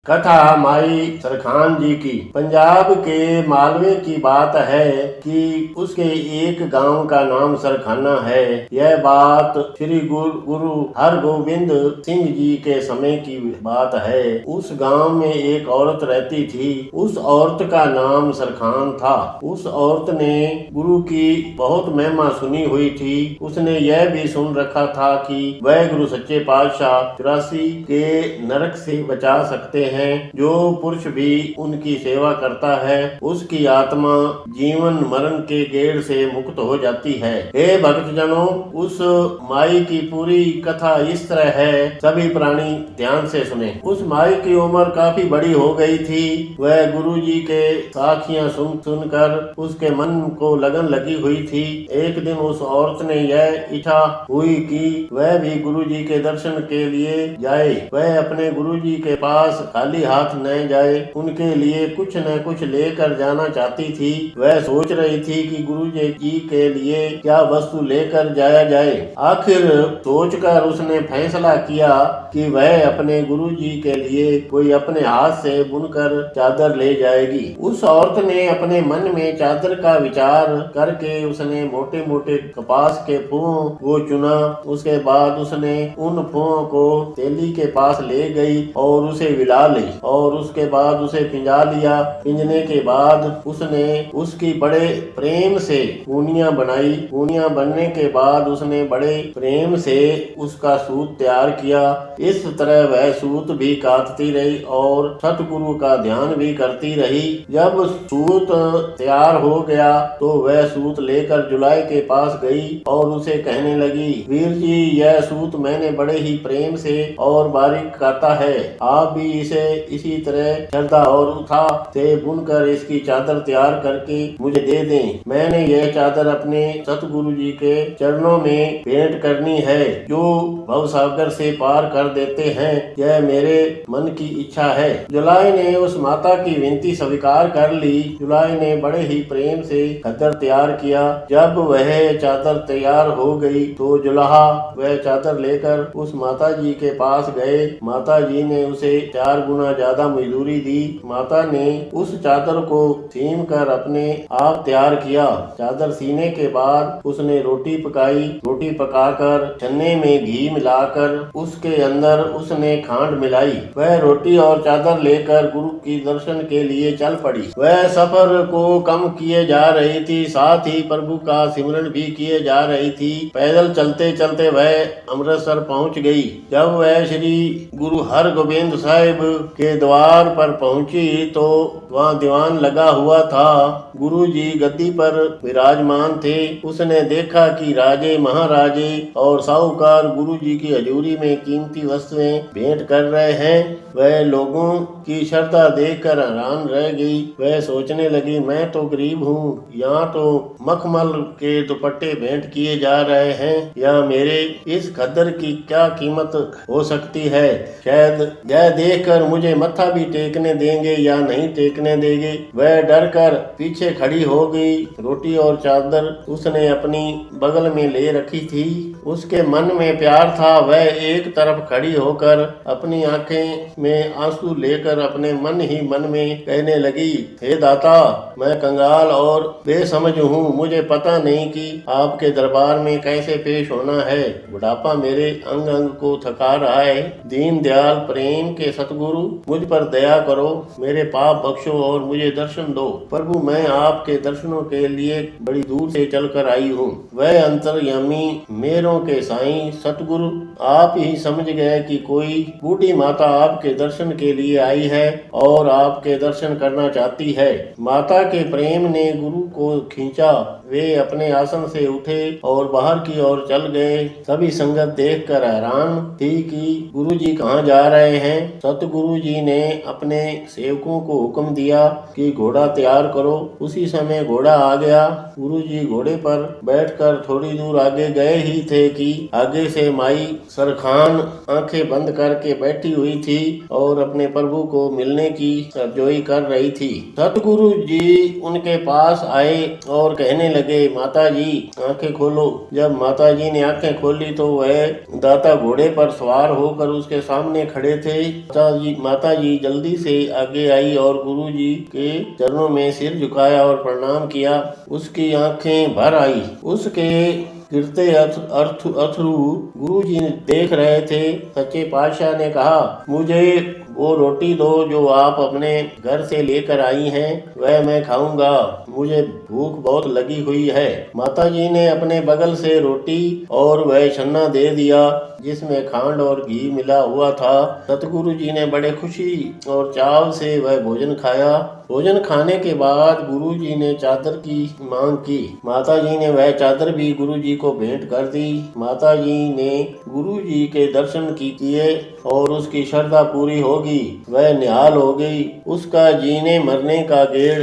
कथा माई सरखान जी की। पंजाब के मालवे की बात है कि उसके एक गांव का नाम सरखाना है। यह बात श्री गुरु हरगोविंद सिंह जी के समय की बात है। उस गांव में एक औरत रहती थी। उस औरत का नाम सरखान था। उस औरत ने गुरु की बहुत महिमा सुनी हुई थी। उसने यह भी सुन रखा था कि वह गुरु सच्चे पातशाह 84 के नरक से बचा सकते हैं। जो पुरुष भी उनकी सेवा करता है उसकी आत्मा जीवन मरण के गेड़ से मुक्त हो जाती है। हे भक्तजनों, उस माई की पूरी कथा इस तरह है, सभी प्राणी ध्यान से सुने। उस माई की उम्र काफी बड़ी हो गई थी। वह गुरु जी के साखियां सुनकर उसके मन को लगन लगी हुई थी। एक दिन उस औरत ने यह इच्छा हुई कि वह भी गुरु जी के दर्शन के लिए जाए। वह अपने गुरु जी के पास खाली हाथ न जाए, उनके लिए कुछ न कुछ लेकर जाना चाहती थी। वह सोच रही थी कि गुरु जी के लिए क्या वस्तु लेकर जाया जाए। आखिर सोचकर उसने फैसला किया कि वह अपने गुरु जी के लिए कोई अपने हाथ से बुनकर चादर ले जाएगी। उस औरत ने अपने मन में चादर का विचार करके उसने मोटे मोटे कपास के फूलों को चुना। उसके बाद उसने उन फूलों को तेली के पास ले गई और उसे विला ली और उसके बाद उसे पिंजा लिया। पिंजने के बाद उसने उसकी बड़े प्रेम से ऊनियां बनाई। ऊनियां बनने के बाद उसने बड़े प्रेम से उसका सूत तैयार किया। इस तरह वह सूत भी काटती रही और सतगुरु का ध्यान भी करती रही। जब सूत तैयार हो गया तो वह सूत लेकर जुलाई के पास गई और उसे कहने लगी, वीर जी, यह सूत मैंने बड़े ही प्रेम से और बारीक काटा है। आप भी इसे इसी तरह श्रद्धा और उत्साह से बुनकर इसकी चादर तैयार करके मुझे दे दें। मैंने यह चादर अपने सतगुरु जी के चरणों में भेंट करनी है, जो भवसागर से पार कर देते हैं। यह मेरे मन की इच्छा है। जुलाई ने उस माता की विनती स्वीकार कर ली। जुलाई ने बड़े ही प्रेम से खद्दर तैयार किया। जब वह चादर तैयार हो गई तो जुलाहा वह चादर लेकर उस माता जी के पास गए। माता जी ने उसे 4 गुना ज्यादा मजदूरी दी। माता ने उस चादर को सीम कर अपने आप तैयार किया। चादर सीने के बाद उसने रोटी पकाई। रोटी पकाकर छन्ने में घी मिलाकर उसके अंदर उसने खांड मिलाई। वह रोटी और चादर लेकर गुरु की दर्शन के लिए चल पड़ी। वह सफर को कम किए जा रही थी, साथ ही प्रभु का सिमरन भी किए जा रही थी। पैदल चलते चलते वह अमृतसर पहुंच गई। जब वह श्री गुरु हरगोबिंद साहिब के द्वार पर पहुंची तो वहाँ दीवान लगा हुआ था। गुरु जी गद्दी पर विराजमान थे। उसने देखा कि राजे महाराजे और साहूकार गुरु जी की हजूरी में कीमती वस्तुएं भेंट कर रहे हैं। वह लोगों की श्रद्धा देखकर हैरान रह गई। वह सोचने लगी, मैं तो गरीब हूँ, यहाँ तो मखमल के दुपट्टे भेंट किए जा रहे हैं। यहाँ मेरे इस खद्दर की क्या कीमत हो सकती है। शायद यह देखकर मुझे मत्था भी टेकने देंगे या नहीं टेकने देंगे। वह डर कर पीछे खड़ी हो गई। रोटी और चादर उसने अपनी बगल में ले रखी थी। उसके मन में प्यार था। वह एक तरफ खड़ी होकर अपनी आंखें में आंसू लेकर अपने मन ही मन में कहने लगी, हे दाता, मैं कंगाल और बेसमझ हूँ। मुझे पता नहीं कि आपके दरबार में कैसे पेश होना है। बुढ़ापा मेरे अंग अंग को थका रहा है। दीन दयाल प्रेम के सतगुरु, मुझ पर दया करो, मेरे पाप बख्शो और मुझे दर्शन दो। प्रभु, मैं आपके दर्शनों के लिए बड़ी दूर से चलकर आई हूँ। वह अंतर्यामी मेरों के साईं सतगुरु, आप ही समझ गए कि कोई बूढ़ी माता आपके दर्शन के लिए आई है और आपके दर्शन करना चाहती है। माता के प्रेम ने गुरु को खींचा। वे अपने आसन से उठे और बाहर की ओर चल गए। सभी संगत देखकर हैरान थी कि गुरु जी कहाँ जा रहे हैं। सतगुरु जी ने अपने सेवकों को हुक्म दिया कि घोड़ा तैयार करो। उसी समय घोड़ा आ गया। गुरु जी घोड़े पर बैठकर थोड़ी दूर आगे गए ही थे कि आगे से माई सरखान आंखें बंद करके बैठी हुई थी और अपने प्रभु को मिलने की सरजोई कर रही थी। सतगुरु जी उनके पास आए और कहने लगे, माता जी आंखें खोलो। जब माता जी ने आंखें खोली तो वह दाता घोड़े पर सवार होकर उसके सामने खड़े थे। माता जी जल्दी से आगे आई और गुरु जी के चरणों में सिर झुकाया और प्रणाम किया। उसकी आंखें भर आई। उसके गिरते अथरू गुरु जी देख रहे थे। सच्चे पातशाह ने कहा, मुझे वो रोटी दो जो आप अपने घर से लेकर आई हैं, वह मैं खाऊंगा, मुझे भूख बहुत लगी हुई है। माता जी ने अपने बगल से रोटी और वह छन्ना दे दिया जिसमें खांड और घी मिला हुआ था। सतगुरु जी ने बड़े खुशी और चाव से वह भोजन खाया। भोजन खाने के बाद गुरु जी ने चादर की मांग की। माता जी ने वह चादर भी गुरु जी को भेंट कर दी। माता जी ने गुरु जी के दर्शन किए और उसकी श्रद्धा पूरी होगी। वह निहाल हो गई। उसका जीने मरने का गेड़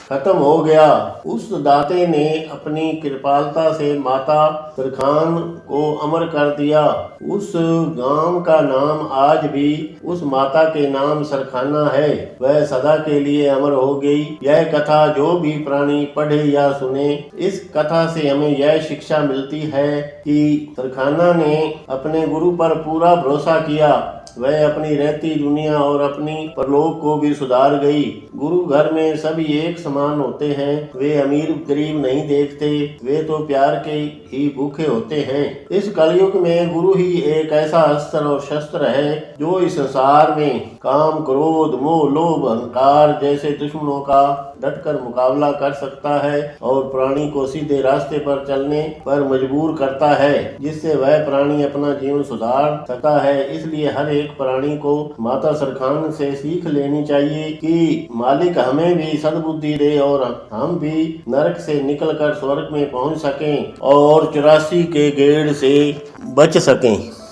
खत्म हो गया। उस दाते ने अपनी कृपालता से माता सरखान को अमर कर दिया। उस गांव का नाम आज भी उस माता के नाम सरखाना है। वह सदा के लिए अमर हो गई। यह कथा जो भी प्राणी पढ़े या सुने, इस कथा से हमें यह शिक्षा मिलती है कि सरखाना ने अपने गुरु पर पूरा भरोसा किया। वह अपनी रहती दुनिया और अपनी परलोक को भी सुधार गई। गुरु घर में सभी एक समान होते हैं। वे अमीर गरीब नहीं देखते, वे तो प्यार के ही भूखे होते हैं। इस कलयुग में गुरु ही एक ऐसा अस्त्र और शस्त्र है जो इस संसार में काम, क्रोध, मोह, लोभ, अहंकार जैसे दुश्मनों का डटकर मुकाबला कर सकता है और प्राणी को सीधे रास्ते पर चलने पर मजबूर करता है, जिससे वह प्राणी अपना जीवन सुधार सकता है। इसलिए हर एक प्राणी को माता सरखान से सीख लेनी चाहिए कि मालिक हमें भी सद्बुद्धि दे और हम भी नरक से निकलकर स्वर्ग में पहुंच सकें और 84 के गेड़ से बच सकें।